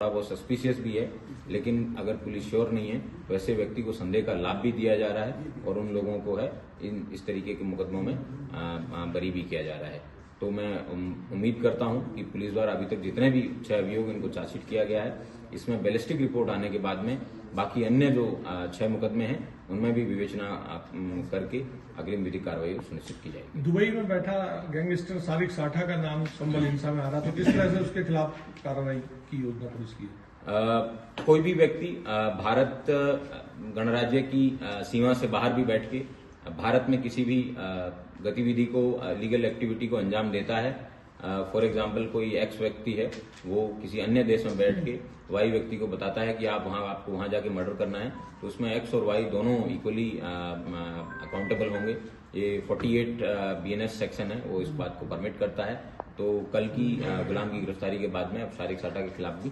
थोड़ा बहुत सस्पिशियस भी है, लेकिन अगर पुलिस श्योर नहीं है तो ऐसे व्यक्ति को संदेह का लाभ भी दिया जा रहा है और उन लोगों को है इस तरीके के मुकदमों में बरी भी किया जा रहा है। तो मैं उम्मीद करता हूं कि पुलिस द्वारा अभी तक जितने भी 6 अभियोग इनको चार्जशीट किया गया है, इसमें बैलिस्टिक रिपोर्ट आने के बाद में बाकी अन्य जो 6 मुकदमे हैं उनमें भी विवेचना करके अग्रिम विधिक कार्रवाई सुनिश्चित की जाएगी। दुबई में बैठा गैंगस्टर सारिक साठा का नाम संबल हिंसा में आ रहा था, किस तरह से उसके खिलाफ कार्रवाई की योजना पुलिस की है? कोई भी व्यक्ति भारत गणराज्य की सीमा से बाहर भी बैठ के भारत में किसी भी गतिविधि को, लीगल एक्टिविटी को अंजाम देता है, फॉर एग्जाम्पल कोई एक्स व्यक्ति है, वो किसी अन्य देश में बैठ के वाई व्यक्ति को बताता है कि आपको वहां जाके मर्डर करना है, तो उसमें एक्स और वाई दोनों इक्वली अकाउंटेबल होंगे। ये 48 BNS सेक्शन है, वो इस बात को परमिट करता है। तो कल की गुलाम की गिरफ्तारी के बाद में अब सारिक साठा के खिलाफ भी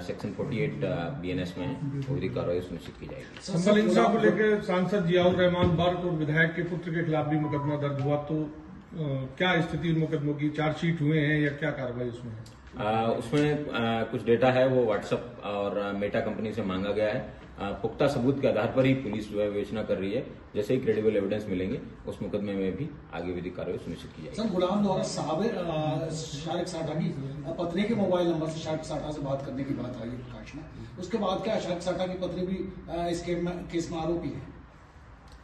सेक्शन 48 BNS में विधिक कार्रवाई सुनिश्चित की जाएगी। संबल हिंसा को लेकर सांसद जियाउर रहमान बर्क और विधायक के पुत्र के खिलाफ भी मुकदमा दर्ज हुआ, तो क्या स्थिति मुकदमों की? चार्जशीट हुए हैं या क्या कार्रवाई उसमें है? उसमें कुछ डेटा है वो व्हाट्सएप और मेटा कंपनी से मांगा गया है। पुख्ता सबूत के आधार पर ही पुलिस जो है विवेचना कर रही है। जैसे ही क्रेडिबल एविडेंस मिलेंगे उस मुकदमे में भी आगे विधिक कार्रवाई सुनिश्चित की जाएगी। सर, गुलाम द्वारा शारिक साठा की पत्नी के मोबाइल नंबर से शारिक साठा से बात करने की बात आई है प्रकाश में, उसके बाद क्या शारिक साठा की पत्नी भी इस केस में आरोपी है?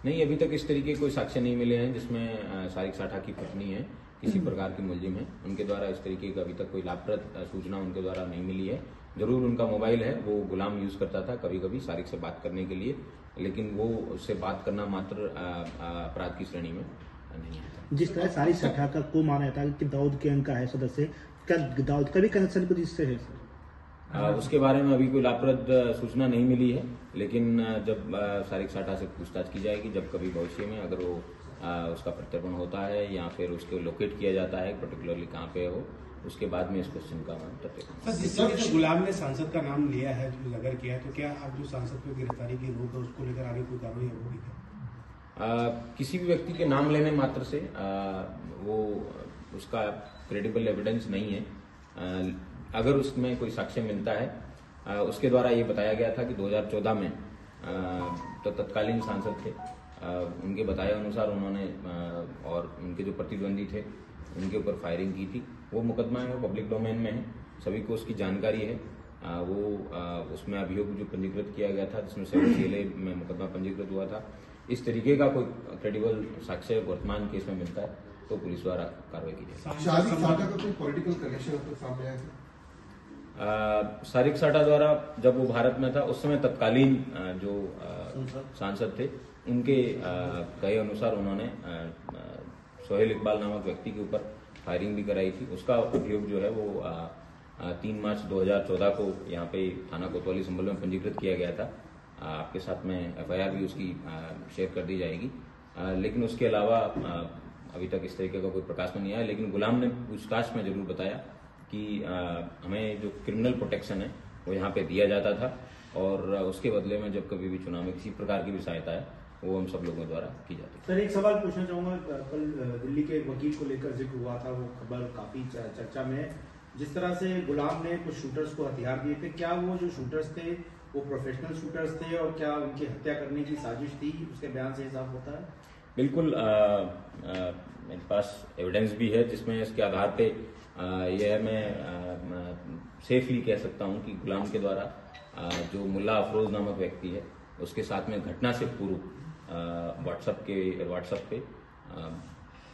नहीं, अभी तक इस तरीके कोई साक्ष्य नहीं मिले हैं जिसमें सारिक साठा की पत्नी है किसी प्रकार की मुलजिम है। उनके द्वारा इस तरीके का अभी तक कोई लाभप्रद सूचना उनके द्वारा नहीं मिली है। जरूर उनका मोबाइल है, वो गुलाम यूज करता था कभी कभी सारिक से बात करने के लिए, लेकिन वो उससे बात करना मात्र अपराध की श्रेणी में नहीं आता। जिस तरह सारिक साठा का को माना जाता है कि दाऊद गैंग का है सदस्य, क्या दाऊद का भी कनेक्शन कुछ इससे है सर? उसके बारे में अभी कोई लाभप्रद सूचना नहीं मिली है, लेकिन जब सारिक साठा से पूछताछ की जाएगी, जब कभी भविष्य में अगर वो उसका प्रत्यर्पण होता है या फिर उसको लोकेट किया जाता है पर्टिकुलरली कहाँ पे हो, उसके बाद में इस क्वेश्चन का मैं तथ्य। जिस तरह से गुलाम ने सांसद का नाम लिया है, जो नगर किया है, तो क्या आप जो सांसद पे गिरफ्तारी की रोक है उसको लेकर आगे कोई कार्रवाई होगी क्या? किसी भी व्यक्ति के नाम लेने मात्र से वो उसका क्रेडिबल एविडेंस नहीं है। अगर उसमें कोई साक्ष्य मिलता है, उसके द्वारा ये बताया गया था कि 2014 में तो तत्कालीन सांसद थे, उनके बताए अनुसार उन्होंने और उनके जो प्रतिद्वंदी थे उनके ऊपर फायरिंग की थी। वो मुकदमा है, वो पब्लिक डोमेन में है, सभी को उसकी जानकारी है। उसमें अभियोग जो पंजीकृत किया गया था, जिसमें CLA में मुकदमा पंजीकृत हुआ था। इस तरीके का कोई क्रेडिबल साक्ष्य वर्तमान केस में मिलता है तो पुलिस द्वारा कार्रवाई की जाएगी। सारिक साठा का कोई पॉलिटिकल कनेक्शन अब तक सामने आया है? सारिक साठा द्वारा जब वो भारत में था उस समय तत्कालीन जो सांसद थे उनके कहे अनुसार उन्होंने सोहेल इकबाल नामक व्यक्ति के ऊपर फायरिंग भी कराई थी। उसका अभियोग जो है वो 3 मार्च 2014 को यहाँ पे थाना कोतवाली संभल में पंजीकृत किया गया था। आपके साथ में FIR भी उसकी शेयर कर दी जाएगी, लेकिन उसके अलावा अभी तक इस तरीके का कोई प्रकाश में नहीं आया। लेकिन गुलाम ने पूछताछ में जरूर बताया कि हमें जो क्रिमिनल प्रोटेक्शन है वो यहाँ पे दिया जाता था और उसके बदले में जब कभी भी चुनाव में किसी प्रकार की भी सहायता है वो हम सब लोगों द्वारा की जाती है। सर, एक सवाल पूछना चाहूंगा। कल दिल्ली के एक वकील को लेकर जिक्र हुआ था, वो खबर काफी चर्चा में है। जिस तरह से गुलाम ने कुछ शूटर्स को हथियार दिए थे, क्या वो जो शूटर्स थे वो प्रोफेशनल शूटर्स थे और क्या उनकी हत्या करने की साजिश थी? उसके बयान से हिसाब होता है? बिल्कुल, मेरे पास एविडेंस भी है जिसमें इसके आधार पे यह मैं सेफली कह सकता हूं कि गुलाम के द्वारा जो मुल्ला अफरोज नामक व्यक्ति है उसके साथ में घटना से पूर्व व्हाट्सएप पे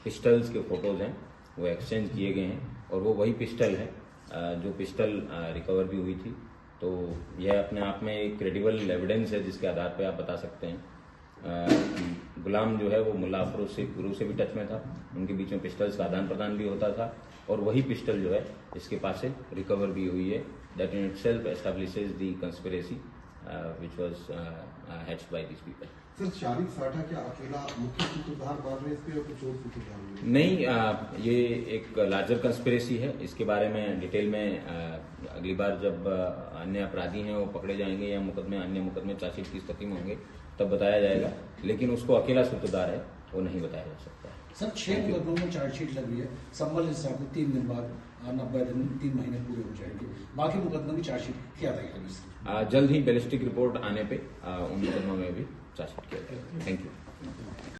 पिस्टल्स के फोटोज हैं वो एक्सचेंज किए गए हैं और वो वही पिस्टल है जो पिस्टल रिकवर भी हुई थी। तो यह अपने आप में एक क्रेडिबल एविडेंस है जिसके आधार पे आप बता सकते हैं कि गुलाम जो है वो मुल्ला अफरोज से पूर्व से भी टच में था, उनके बीच में पिस्टल्स का आदान प्रदान भी होता था और वही पिस्टल जो है इसके पास से रिकवर भी हुई है। That in itself establishes the conspiracy which was hatched by these people. Sir, Sarik Satha क्या अकेला मुख्य सूत्रधार मान रहे हैं इसके, कुछ और सूत्रधार नहीं? ये एक लार्जर कंस्पिरेसी है। इसके बारे में डिटेल में अगली बार जब अन्य अपराधी हैं वो पकड़े जाएंगे या अन्य मुकदमे चार्जशीट की स्थिति में होंगे तब बताया जाएगा, लेकिन उसको अकेला सूत्रधार है वो नहीं बताया जा सकता है। सर, 6 मुकदमों में चार्जशीट लगी है, संबल हिंसा को 3 दिन बाद 90 दिन 3 महीने पूरे हो जाएंगे। बाकी मुकदमे की चार्जशीट क्या रहेगा? जल्द ही बैलिस्टिक रिपोर्ट आने पे उन मुकदमों में भी चार्जशीट किया जाएगा। Thank you.